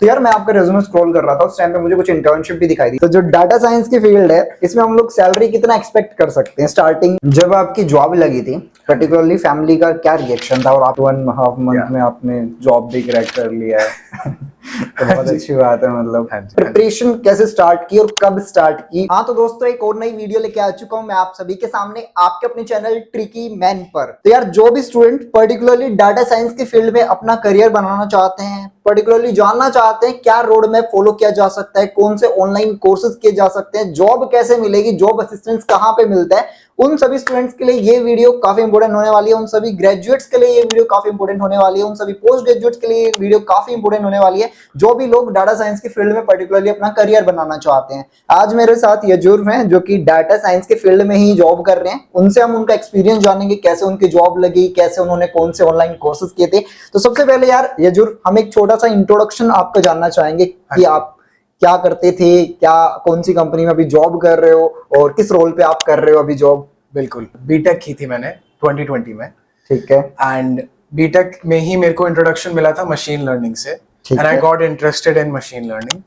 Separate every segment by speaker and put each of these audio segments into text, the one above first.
Speaker 1: तो यार मैं आपका रेज्यूमे स्क्रॉल कर रहा था, उस टाइम पे मुझे कुछ इंटर्नशिप भी दिखाई दी। तो जो डाटा साइंस की फील्ड है, इसमें हम लोग सैलरी कितना एक्सपेक्ट कर सकते हैं स्टार्टिंग? जब आपकी जॉब लगी थी पर्टिकुलरली, फैमिली का क्या रिएक्शन था? और आप 1.5 मंथ में आपने जॉब भी क्रैक कर लिया है तो बहुत अच्छी बात है। मतलब प्रिपरेशन कैसे स्टार्ट की और कब स्टार्ट की? हाँ तो दोस्तों, एक और नई वीडियो लेके आ चुका हूँ मैं आप सभी के सामने, आपके अपने चैनल ट्रिकी मैन पर। तो यार जो भी स्टूडेंट पर्टिकुलरली डाटा साइंस की फील्ड में अपना करियर बनाना चाहते हैं, पर्टिकुलरली जानना चाहते हैं क्या रोड मैप फॉलो किया जा सकता है, कौन से ऑनलाइन कोर्सेज किए जा सकते हैं, जॉब कैसे मिलेगी, जॉब असिस्टेंस कहाँ पे मिलता है, उन सभी स्टूडेंट्स के लिए ये वीडियो काफी इंपोर्टेंट होने वाली है। उन सभी ग्रेजुएट्स के लिए ये वीडियो काफी इंपोर्टेंट होने वाली है। उन सभी पोस्ट ग्रेजुएट्स के लिए ये वीडियो काफी इंपोर्टेंट होने वाली है, जो भी लोग डाटा साइंस की फील्ड में पर्टिकुलरली अपना करियर बनाना चाहते हैं। आज मेरे साथ यजुर्व हैं जो कि डाटा साइंस के फील्ड में ही जॉब कर रहे हैं। उनसे हम उनका एक्सपीरियंस जानेंगे, कैसे उनकी जॉब लगी, कैसे उन्होंने कौन से ऑनलाइन कोर्सेज किए थे। तो सबसे पहले यार यजुर्व, हम एक छोटा सा इंट्रोडक्शन आपका जानना चाहेंगे कि आप क्या करते थे, क्या कौन सी कंपनी में अभी जॉब कर रहे हो और किस रोल पे आप कर रहे हो अभी जॉब?
Speaker 2: बिल्कुल, बीटेक की थी मैंने 2020 में।
Speaker 1: ठीक है।
Speaker 2: एंड बीटेक में ही मेरे को इंट्रोडक्शन मिला था मशीन लर्निंग से, and I got interested in machine learning.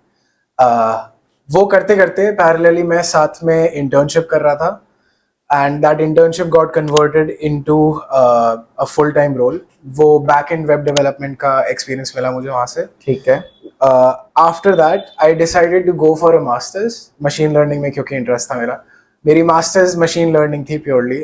Speaker 2: वो करते करते पैरेलली मैं साथ में इंटर्नशिप कर रहा था, and that internship got converted into a full time role. वो बैक एंड वेब डेवलपमेंट का एक्सपीरियंस मिला मुझे वहां से।
Speaker 1: ठीक है।
Speaker 2: After that I decided to go for a masters machine learning में, क्योंकि इंटरेस्ट था मेरा। मेरी मास्टर्स मशीन लर्निंग थी प्योरली।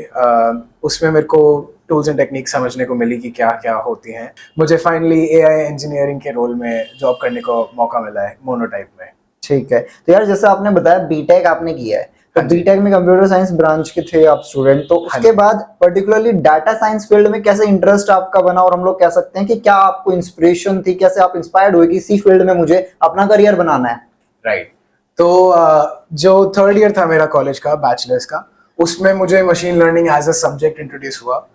Speaker 2: उसमें मेरे को टूल्स एंड टेक्निक समझने को मिली कि क्या क्या होती हैं। मुझे फाइनली एआई इंजीनियरिंग के रोल में जॉब करने को मौका मिला है मोनोटाइप में।
Speaker 1: ठीक है। तो यार जैसे आपने बताया बीटेक आपने किया है, तो बीटेक में कंप्यूटर साइंस ब्रांच के थे आप स्टूडेंट, तो उसके बाद पर्टिकुलरली डाटा साइंस फील्ड में कैसे इंटरेस्ट आपका बना, और हम लोग कह सकते हैं कि क्या आपको इंस्पिरेशन थी, कैसे आप इंस्पायर्ड हुए कि इसी फील्ड में मुझे अपना करियर बनाना है?
Speaker 2: राइट। तो जो थर्ड ईयर था मेरा कॉलेज का, बैचलर्स का, उसमें मुझे machine learning as a subject introduce हुआ।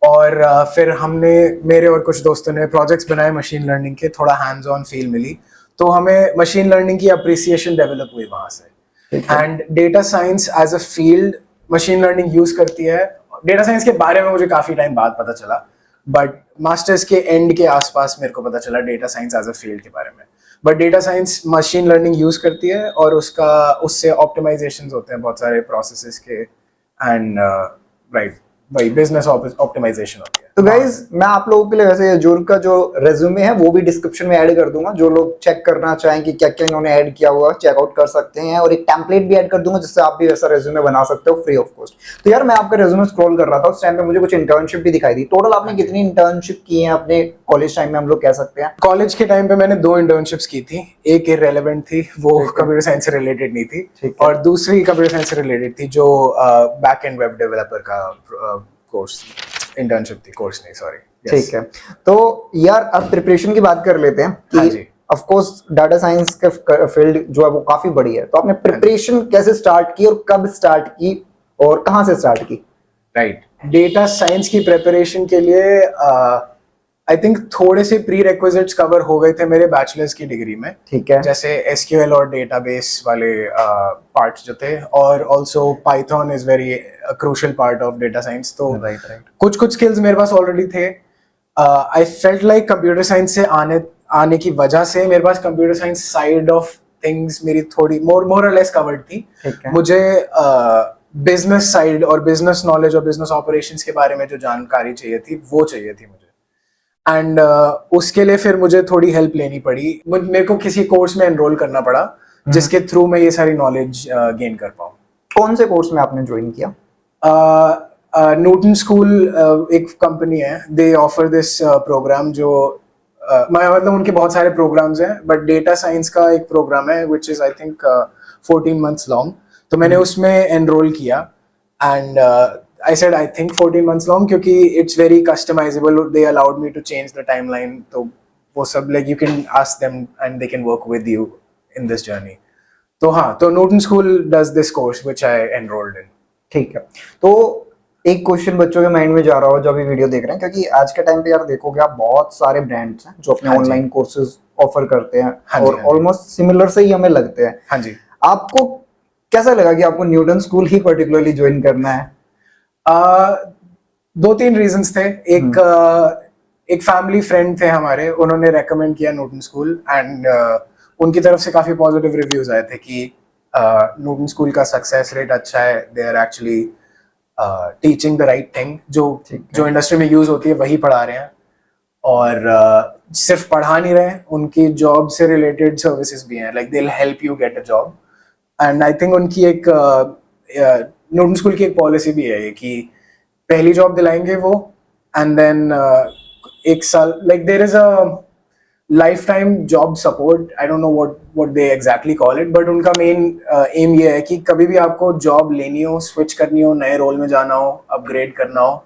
Speaker 2: और फिर हमने, मेरे और कुछ दोस्तों ने प्रोजेक्ट्स बनाए मशीन लर्निंग के, थोड़ा हैंड्स ऑन फील मिली, तो हमें मशीन लर्निंग की अप्रिसिएशन डेवलप हुई वहां से। And data science as a field machine learning use करती है। डेटा साइंस के बारे में मुझे काफी टाइम बाद पता चला, बट मास्टर्स के एंड के आसपास मेरे को पता चला data science as a field के बारे में। But data science machine learning use करती है, और उससे ऑप्टिमाइजेशंस होते हैं बहुत सारे प्रोसेसेस के, एंड राइट, वही बिजनेस ऑप्टिमाइजेशन होती है।
Speaker 1: तो गाइज मैं आप लोगों के लिए वैसे यजुर्व का जो रेज्यूमे है वो भी डिस्क्रिप्शन में ऐड कर दूंगा, जो लोग चेक करना चाहें कि क्या क्या इन्होंने ऐड किया हुआ चेकआउट कर सकते हैं, और एक टेम्पलेट भी ऐड कर दूंगा जिससे आप भी वैसा रेज्यूमे बना सकते हो फ्री ऑफ कॉस्ट। तो यार मैं आपका रेज्यूमे स्क्रॉल कर रहा था, उस टाइम पे मुझे कुछ इंटर्नशिप भी दिखाई दी। टोटल आपने कितनी इंटर्नशिप की है अपने कॉलेज टाइम में, हम लोग कह सकते हैं?
Speaker 2: कॉलेज के टाइम पे मैंने 2 इंटर्नशिप्स की थी। एक इररेलेवेंट थी, वो कंप्यूटर साइंस से रिलेटेड नहीं थी, और दूसरी कंप्यूटर साइंस से रिलेटेड थी, जो बैक एंड वेब डेवलपर का कोर्स इंटर्नशिप थी, कोर्स नहीं, सॉरी।
Speaker 1: ठीक है। तो यार अब प्रिपरेशन की बात कर लेते हैं कि ऑफ कोर्स डाटा साइंस का फील्ड जो है वो काफी बड़ी है, तो आपने प्रिपरेशन कैसे स्टार्ट की और कब स्टार्ट की और कहां से स्टार्ट की?
Speaker 2: राइट। डेटा साइंस की प्रिपरेशन के लिए आई थिंक थोड़े से प्री रिक्विजिट्स कवर हो गए थे मेरे बैचलर्स की डिग्री में। ठीक है। जैसे एसक्यूएल और डेटाबेस वाले पार्ट्स जो थे, और also Python is very crucial part of data science. तो कुछ कुछ स्किल्स मेरे पास ऑलरेडी थे। I felt like computer science से आने की वजह से मेरे पास computer science side of things मेरी थोड़ी मोर और लेस कवर्ड थी। मुझे बिजनेस साइड और बिजनेस नॉलेज और बिजनेस ऑपरेशंस के बारे में जो जानकारी चाहिए थी वो चाहिए थी मुझे। एंड उसके लिए फिर मुझे थोड़ी हेल्प लेनी पड़ी। मेरे को किसी कोर्स में एनरोल करना पड़ा जिसके थ्रू मैं ये सारी नॉलेज गेन कर पाऊँ।
Speaker 1: कौन से कोर्स में आपने ज्वाइन किया?
Speaker 2: न्यूटन स्कूल एक कंपनी है, दे ऑफर दिस प्रोग्राम, जो मतलब उनके बहुत सारे प्रोग्राम्स हैं, बट डेटा साइंस का एक प्रोग्राम है which is I think 14 months long. तो मैंने उसमें एनरोल किया, and I said I think 14 months long क्योंकि it's very customizable. They allowed me to change the timeline. तो वो सब like you can ask them and they can work with you in this journey. तो हाँ, तो Newton School does this course which I enrolled in.
Speaker 1: ठीक है। तो एक क्वेश्चन बच्चों के माइंड में जा रहा हो जो अभी वीडियो देख रहे हैं, क्योंकि आज के टाइम पे यार देखोगे आप बहुत सारे ब्रांड्स हैं जो अपने ऑनलाइन कोर्सेज ऑफर करते हैं और ऑलमोस्ट सिमिलर से ही हमें लगते हैं।
Speaker 2: हाँ जी।
Speaker 1: आपको कैसा लगा कि आपको न्यूटन स्कूल ही पर्टिकुलरली ज्वाइन करना है?
Speaker 2: 2-3 रीजंस थे। एक एक फैमिली फ्रेंड थे हमारे, उन्होंने रेकमेंड किया नूटन स्कूल एंड उनकी तरफ से काफी पॉजिटिव रिव्यूज आए थे कि नूटन स्कूल का सक्सेस रेट अच्छा है, they are actually teaching the right thing, जो इंडस्ट्री में यूज होती है वही पढ़ा रहे हैं, और सिर्फ पढ़ा नहीं रहे हैं, उनकी जॉब से रिलेटेड सर्विसेज भी हैं, like they will help you get a job. And I think उनकी एक नूटन स्कूल की एक पॉलिसी भी है ये कि पहली जॉब दिलाएंगे वो, एंड देन एक साल, like there is a lifetime job support, I don't know what they exactly call it, but उनका मेन एम ये है कि कभी भी आपको जॉब लेनी हो, स्विच करनी हो, नए रोल में जाना हो, अपग्रेड करना हो,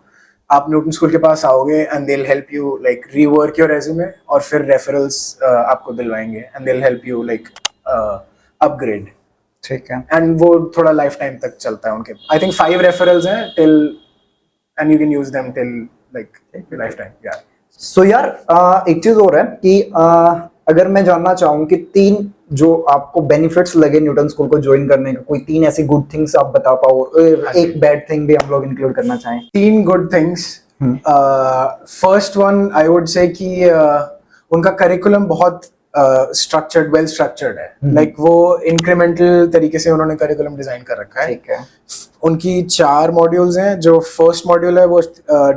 Speaker 2: आप न्यूटन स्कूल के पास आओगे and they will help you like rework your resume, और फिर रेफरल्स आपको दिलवाएंगे and they will help you like upgrade.
Speaker 1: ठीक है।
Speaker 2: एंड वो थोड़ा लाइफ टाइम तक चलता है उनके, आई थिंक 5 रेफरल्स हैं till, and you can use them till like life time. या
Speaker 1: सो यार एक चीज और है कि अगर मैं जानना चाहूँ कि 3 जो आपको बेनिफिट्स लगे न्यूटन स्कूल को ज्वाइन करने का, कोई 3 ऐसी गुड थिंग्स आप बता पाओ, और एक बैड थिंग भी हम लोग इंक्लूड करना चाहें।
Speaker 2: 3 good things. First one I would say कि उनका करिकुलम बहुत स्ट्रक्चर्ड, वेल स्ट्रक्चर्ड है, लाइक वो इंक्रीमेंटल तरीके से उन्होंने करिकुलम डिजाइन कर रखा है।
Speaker 1: ठीक है।
Speaker 2: उनकी 4 मॉड्यूल्स हैं, जो फर्स्ट मॉड्यूल है वो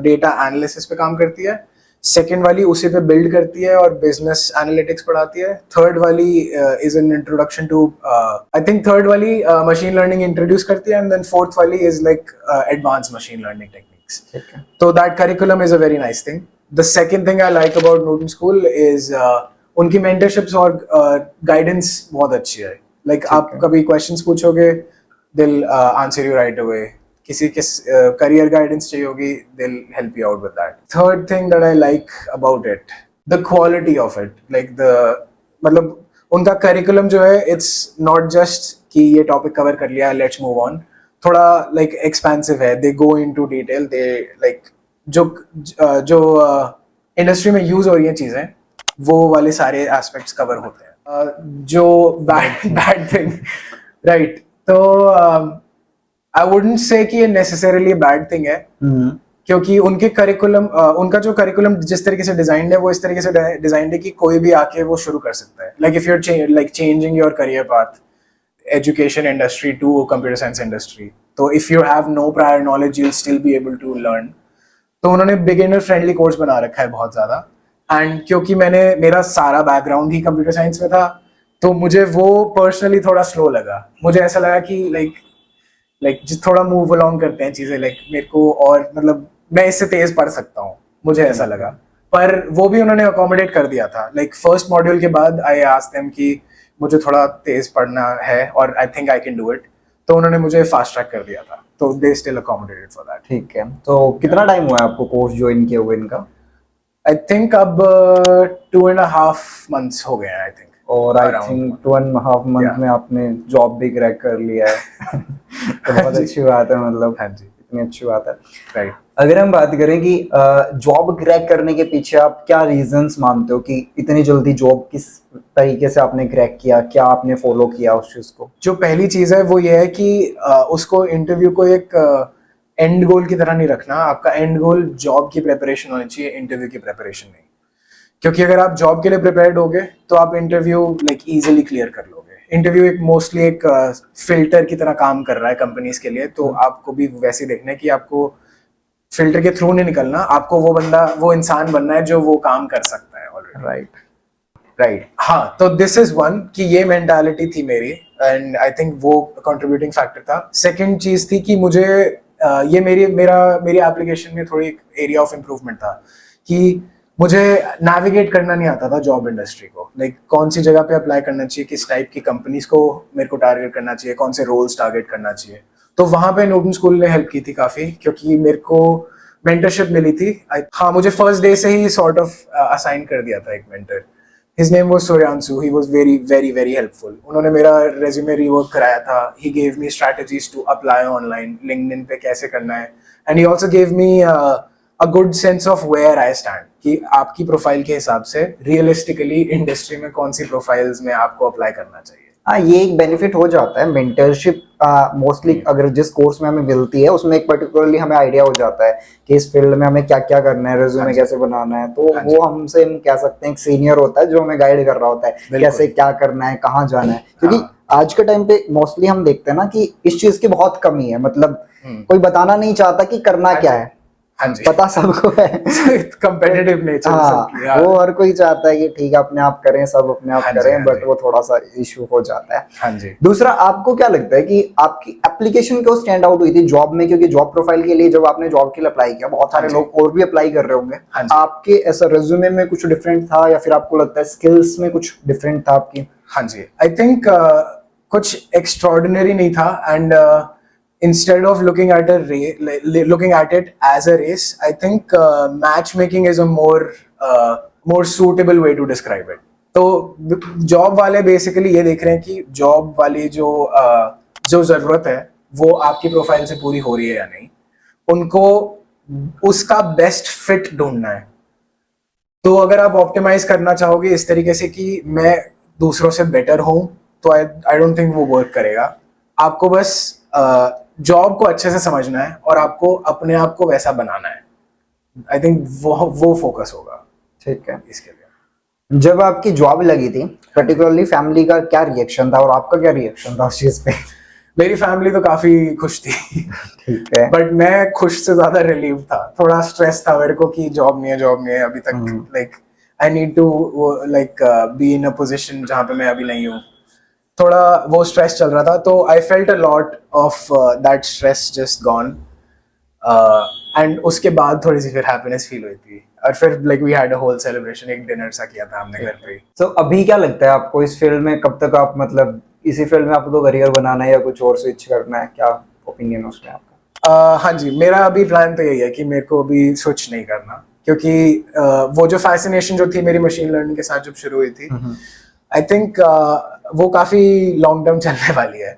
Speaker 2: डेटा एनालिसिस पे काम करती है, सेकेंड वाली उसी पे बिल्ड करती है और बिजनेस एनालिटिक्स पढ़ाती है, थर्ड वाली is an introduction to, I think third वाली मशीन लर्निंग इंट्रोड्यूस करती है, एंड देन फोर्थ वाली is like advance machine learning techniques. तो that curriculum is a very nice thing. The second thing I like about Newton school is उनकी mentorships और guidance बहुत अच्छी है, लाइक आप कभी क्वेश्चंस पूछोगे, they will answer you right away, किसी के करियर गाइडेंस चाहिए होगी, they'll help you out with that. Third thing that I like about it, the quality of it, like the मतलब उनका करिकुलम जो है, it's not just कि ये टॉपिक कवर कर लिया, let's move on, थोड़ा like expansive है, they go into detail, they like जो इंडस्ट्री में यूज हो रही हैं चीजें, वो वाले सारे एस्पेक्ट्स कवर होते हैं। जो बैड थिंग, राइट, तो I wouldn't say कि ये necessarily bad thing है, क्योंकि उनके करिकुलम, उनका जो करिकुलम जिस तरीके से डिजाइंड है, वो इस तरीके से डिजाइंड है कि कोई भी आके वो शुरू कर सकता है, like if you are like changing your career path, education industry to computer science industry, तो if you have no prior knowledge you will still be able to learn. तो उन्होंने बिगिनर फ्रेंडली कोर्स बना रखा है बहुत ज्यादा, and क्योंकि मेरा सारा बैकग्राउंड ही कंप्यूटर साइंस में था, तो मुझे वो पर्सनली थोड़ा स्लो लगा, मुझे ऐसा लगा कि लाइक जिस थोड़ा मूव अलोंग करते हैं चीजें, लाइक मेरे को और मतलब मैं इससे तेज पढ़ सकता हूँ, मुझे ऐसा लगा, पर वो भी उन्होंने अकोमोडेट कर दिया था। लाइक फर्स्ट मॉड्यूल के बाद आई आस्क्ड देम कि मुझे थोड़ा तेज पढ़ना है और I think I can do it, तो उन्होंने मुझे फास्ट ट्रैक कर दिया था, तो they still accommodated for that.
Speaker 1: ठीक है। तो कितना टाइम हुआ है आपको कोर्स ज्वाइन किए हुए इनका?
Speaker 2: आई थिंक अब 2.5 months हो गए हैं, आई थिंक,
Speaker 1: और आई थिंक 2.5 month में आपने जॉब भी क्रैक कर लिया है। तो बहुत अच्छी बात है, मतलब
Speaker 2: हाँ जी,
Speaker 1: इतनी अच्छी बात है।
Speaker 2: राइट।
Speaker 1: अगर हम बात करें कि जॉब क्रैक करने के पीछे आप क्या रीजंस मानते हो कि इतनी जल्दी जॉब किस तरीके से आपने क्रैक किया, क्या आपने फॉलो किया उस चीज को?
Speaker 2: जो पहली चीज है वो ये है कि उसको इंटरव्यू को एक एंड गोल की तरह नहीं रखना, आपका एंड गोल जॉब की प्रिपरेशन होनी चाहिए, इंटरव्यू की प्रिपरेशन नहीं, क्योंकि अगर आप जॉब के लिए प्रिपेयर्ड होगे तो आप इंटरव्यू लाइक इजीली क्लियर कर लोगे। इंटरव्यू एक मोस्टली एक फिल्टर की तरह काम कर रहा है कंपनीज के लिए, तो आपको भी वैसे देखना है कि आपको फिल्टर के थ्रू नहीं निकलना, आपको वो इंसान बनना है जो वो काम कर सकता है ऑलरेडी। राइट। हाँ, तो दिस इज वन कि ये मेंटालिटी थी मेरी, एंड आई थिंक वो कंट्रीब्यूटिंग फैक्टर था। सेकंड चीज थी कि मुझे ये मेरी एप्लीकेशन में थोड़ी एरिया ऑफ इम्प्रूवमेंट था कि मुझे नेविगेट करना नहीं आता था जॉब इंडस्ट्री को, लाइक कौन सी जगह पे अप्लाई करना चाहिए, किस टाइप की कंपनीज को मेरे को टारगेट करना चाहिए, कौन से रोल्स टारगेट करना चाहिए। तो वहां पे नूटन स्कूल ने हेल्प की थी काफी, क्योंकि मेरे को मेंटरशिप मिली थी। हाँ, मुझे फर्स्ट डे से ही सॉर्ट ऑफ असाइन कर दिया था एक mentor. His name was Suryansu. He was very, very, very helpful. उन्होंने मेरा resume rework कराया था. He gave me strategies to apply online. LinkedIn पे कैसे करना है. And he also gave me a good sense of where I stand. कि आपकी प्रोफाइल के हिसाब से realistically इंडस्ट्री में कौन सी प्रोफाइल्स में आपको अप्लाई करना चाहिए.
Speaker 1: हाँ, ये एक बेनिफिट हो जाता है मेंटरशिप मोस्टली अगर जिस कोर्स में हमें मिलती है उसमें एक पर्टिकुलरली हमें आइडिया हो जाता है कि इस फील्ड में हमें क्या क्या करना है,
Speaker 2: हाँ
Speaker 1: रेज्यूमे
Speaker 2: जी,
Speaker 1: कैसे बनाना है, तो
Speaker 2: हाँ जी,
Speaker 1: वो हमसे हम कह सकते हैं एक सीनियर होता है जो हमें गाइड कर रहा होता है
Speaker 2: बिल्कुल,
Speaker 1: कैसे क्या करना है, कहाँ जाना है, क्योंकि
Speaker 2: हाँ,
Speaker 1: आज के टाइम पे मोस्टली हम देखते हैं ना कि इस चीज की बहुत कमी है, मतलब
Speaker 2: हुँ,
Speaker 1: कोई बताना नहीं चाहता कि करना
Speaker 2: हाँ
Speaker 1: क्या
Speaker 2: जी,
Speaker 1: है,
Speaker 2: हाँ जी।
Speaker 1: पता सबको है।
Speaker 2: कंपेटिटिव नेचर
Speaker 1: हाँ,
Speaker 2: सबकी, हाँ,
Speaker 1: वो हर कोई चाहता है कि ठीक है अपने आप करें, सब अपने आप
Speaker 2: हाँ जी,
Speaker 1: करें,
Speaker 2: हाँ
Speaker 1: बट
Speaker 2: जी,
Speaker 1: वो थोड़ा सा इशू हो जाता है।
Speaker 2: हाँ जी,
Speaker 1: दूसरा, आपको क्या लगता है कि आपकी एप्लीकेशन क्यों स्टैंड आउट हुई थी जॉब में, क्योंकि जॉब प्रोफाइल के लिए जब आपने जॉब के लिए अप्लाई किया बहुत
Speaker 2: हाँ
Speaker 1: सारे
Speaker 2: जी,
Speaker 1: लोग और भी अप्लाई कर रहे होंगे,
Speaker 2: हाँ जी,
Speaker 1: आपके ऐसा रेज्यूमे में कुछ डिफरेंट था या फिर आपको लगता है स्किल्स में कुछ डिफरेंट था आपकी?
Speaker 2: हाँ जी। आई थिंक कुछ एक्स्ट्रॉर्डिनरी नहीं था and instead of looking at it as a race, I think matchmaking is a more suitable way to describe it. तो जॉब वाले बेसिकली ये देख रहे हैं कि जॉब वाली जो जरूरत है वो आपकी प्रोफाइल से पूरी हो रही है या नहीं, उनको उसका बेस्ट फिट ढूंढना है। तो अगर आप ऑप्टिमाइज करना चाहोगे इस तरीके से कि मैं दूसरों से बेटर हूं, तो आई डोंट थिंक वो वर्क करेगा। आपको बस जॉब को अच्छे से समझना है और आपको अपने आप को वैसा बनाना है। आई थिंक वो फोकस होगा
Speaker 1: ठीक है।
Speaker 2: इसके लिए।
Speaker 1: जब आपकी जॉब लगी थी
Speaker 2: हाँ जी,
Speaker 1: पर्टिकुलरली फैमिली का क्या रिएक्शन था और आपका क्या रिएक्शन था उस चीज पे?
Speaker 2: मेरी फैमिली तो काफी खुश थी
Speaker 1: ठीक है।
Speaker 2: बट मैं खुश से ज्यादा रिलीव था, थोड़ा स्ट्रेस था मेरे को कि जॉब नहीं है अभी तक,
Speaker 1: hmm,
Speaker 2: like I need to like be in a position जहाँ पे मैं अभी नहीं हूँ। थोड़ा वो स्ट्रेस चल रहा था, तो I felt a lot of that stress just gone and उसके बाद थोड़ी सी फिर हैप्पीनेस फील हुई थी और फिर like we had a whole celebration, एक डिनर सा किया था हमने घर पे ही।
Speaker 1: तो अभी क्या लगता है आपको इस फील्ड में कब तक आप, मतलब इसी फील्ड में आपको करियर बनाना है या कुछ और स्विच करना है, क्या ओपिनियन है उसमें आपका?
Speaker 2: हाँ जी, मेरा अभी प्लान तो यही है कि मेरे को अभी स्विच नहीं करना, क्योंकि वो जो फैसिनेशन जो थी मेरी मशीन लर्निंग के साथ जब शुरू हुई थी, आई थिंक वो काफी लॉन्ग टर्म चलने वाली है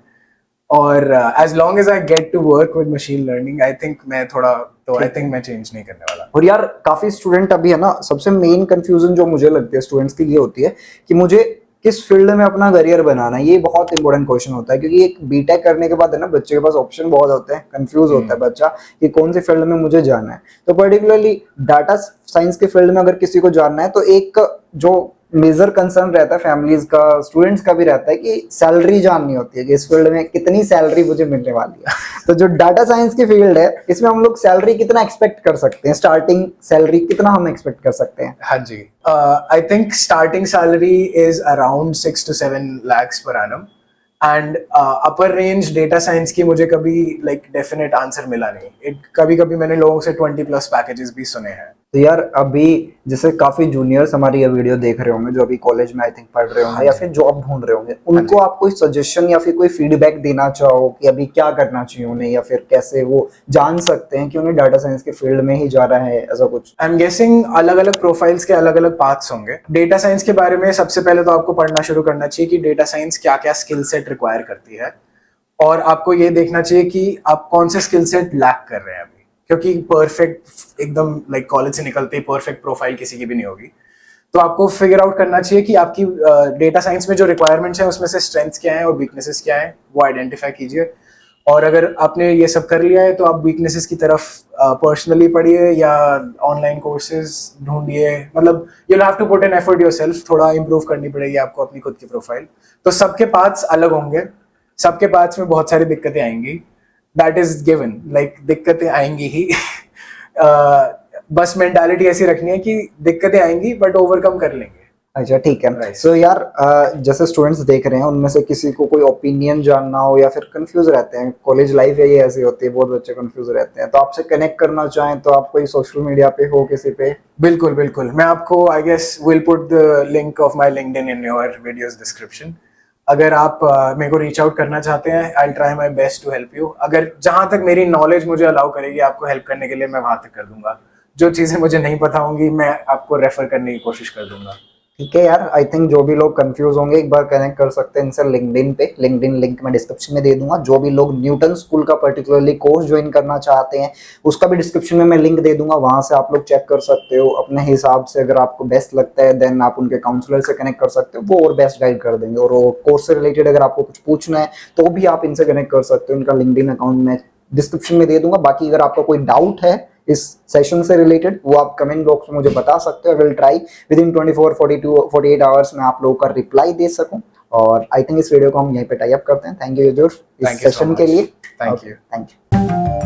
Speaker 2: और as long as I get to work with machine learning, I think मैं थोड़ा, तो आई थिंक मैं चेंज नहीं करने वाला।
Speaker 1: और यार काफी स्टूडेंट अभी है ना, सबसे मेन कंफ्यूजन जो मुझे लगती है स्टूडेंट्स की ये होती है कि मुझे किस फील्ड में अपना करियर बनाना है। ये बहुत इंपॉर्टेंट क्वेश्चन होता है क्योंकि एक बीटेक करने के बाद है ना बच्चे के पास ऑप्शन बहुत होते हैं, कंफ्यूज होता है बच्चा कि कौन सी फील्ड में मुझे जाना है। तो पर्टिकुलरली डाटा साइंस के फील्ड में अगर किसी को जानना है तो एक जो मेजर कंसर्न रहता है फैमिलीज का, स्टूडेंट्स का भी रहता है कि सैलरी जाननी होती है कि इस फील्ड में कितनी सैलरी मुझे मिलने वाली है। तो जो डाटा साइंस की फील्ड है इसमें हम लोग सैलरी कितना एक्सपेक्ट कर सकते हैं, स्टार्टिंग सैलरी कितना हम एक्सपेक्ट कर सकते हैं?
Speaker 2: हाँ जी, I think starting salary is around 6 to 7 lakhs per annum and upper range data science की मुझे कभी लाइक डेफिनेट आंसर मिला नहीं। कभी कभी मैंने लोगों से 20+ पैकेजेस भी सुने हैं।
Speaker 1: तो यार अभी जैसे काफी जूनियर्स हमारी ये वीडियो देख रहे होंगे जो अभी कॉलेज में आई थिंक पढ़ रहे होंगे
Speaker 2: हाँ
Speaker 1: या
Speaker 2: जी,
Speaker 1: फिर जॉब ढूंढ रहे होंगे,
Speaker 2: हाँ
Speaker 1: उनको
Speaker 2: जी।
Speaker 1: आप कोई सजेशन या फिर कोई फीडबैक देना चाहो कि अभी क्या करना चाहिए उन्हें, या फिर कैसे वो जान सकते हैं कि उन्हें डाटा साइंस के फील्ड में ही जाना है, ऐसा कुछ?
Speaker 2: आई एम गेसिंग अलग अलग प्रोफाइल्स के अलग अलग पाथ्स होंगे। डेटा साइंस के बारे में सबसे पहले तो आपको पढ़ना शुरू करना चाहिए कि डेटा साइंस क्या क्या स्किल सेट रिक्वायर करती है, और आपको ये देखना चाहिए कि आप कौन से स्किल सेट लैक कर रहे हैं अभी, क्योंकि परफेक्ट एकदम लाइक कॉलेज से निकलते ही परफेक्ट प्रोफाइल किसी की भी नहीं होगी। तो आपको फिगर आउट करना चाहिए कि आपकी डेटा साइंस में जो रिक्वायरमेंट्स हैं उसमें से स्ट्रेंथ्स क्या हैं और वीकनेसेस क्या हैं, वो आइडेंटिफाई कीजिए। और अगर आपने ये सब कर लिया है तो आप वीकनेसेस की तरफ पर्सनली पढ़िए या ऑनलाइन कोर्सेज ढूंढिए, मतलब you have to put an effort yourself, थोड़ा इंप्रूव करनी पड़ेगी आपको अपनी खुद की प्रोफाइल। तो सबके पाथ्स अलग होंगे, सबके पाथ्स में बहुत सारी दिक्कतें आएंगी, दैट इज गिवन, लाइक दिक्कतें आएंगी ही बस मेंटालिटी ऐसी रखनी है कि दिक्कतें आएंगी बट ओवरकम कर लेंगे।
Speaker 1: अच्छा ठीक है।
Speaker 2: Right.
Speaker 1: सो यार जैसे स्टूडेंट्स देख रहे हैं उनमें से किसी को कोई ओपिनियन जानना हो या फिर कंफ्यूज रहते हैं, कॉलेज लाइफ है ये ऐसी होती है, बहुत बच्चे कंफ्यूज रहते हैं, तो आपसे कनेक्ट करना चाहें तो आप कोई सोशल मीडिया पे हो किसी पे?
Speaker 2: बिल्कुल बिल्कुल, मैं आपको I guess will put the link of my LinkedIn in your videos description. अगर आप मेरे को रीच आउट करना चाहते हैं, I will try my best to help you. अगर जहां तक मेरी नॉलेज मुझे अलाउ करेगी आपको हेल्प करने के लिए, मैं वहां तक कर दूंगा। जो चीजें मुझे नहीं पता होंगी मैं आपको रेफर करने की कोशिश कर दूंगा।
Speaker 1: ठीक है यार, आई थिंक जो भी लोग कंफ्यूज होंगे एक बार कनेक्ट कर सकते हैं इनसे लिंक्डइन पे। लिंक्डइन लिंक मैं डिस्क्रिप्शन में दे दूंगा। जो भी लोग न्यूटन स्कूल का पर्टिकुलरली कोर्स ज्वाइन करना चाहते हैं उसका भी डिस्क्रिप्शन में मैं लिंक दे दूंगा, वहां से आप लोग चेक कर सकते हो अपने हिसाब से। अगर आपको बेस्ट लगता है देन आप उनके काउंसलर से कनेक्ट कर सकते हो, वो और बेस्ट गाइड कर देंगे। और वो कोर्स से रिलेटेड अगर आपको कुछ पूछना है तो भी आप इनसे कनेक्ट कर सकते हो। इनका लिंक्डइन अकाउंट मैं डिस्क्रिप्शन में दे दूंगा। बाकी अगर आपका कोई डाउट है इस सेशन से रिलेटेड वो आप कमेंट बॉक्स में मुझे बता सकते हो। Will try with in 24 42 48 hours में आप लोगों का रिप्लाई दे सकूं। और आई थिंक इस वीडियो को हम यहीं पे टाई अप करते हैं। थैंक यू इस
Speaker 2: Thank you so
Speaker 1: सेशन के
Speaker 2: much.
Speaker 1: लिए।
Speaker 2: Thank you.
Speaker 1: Thank you.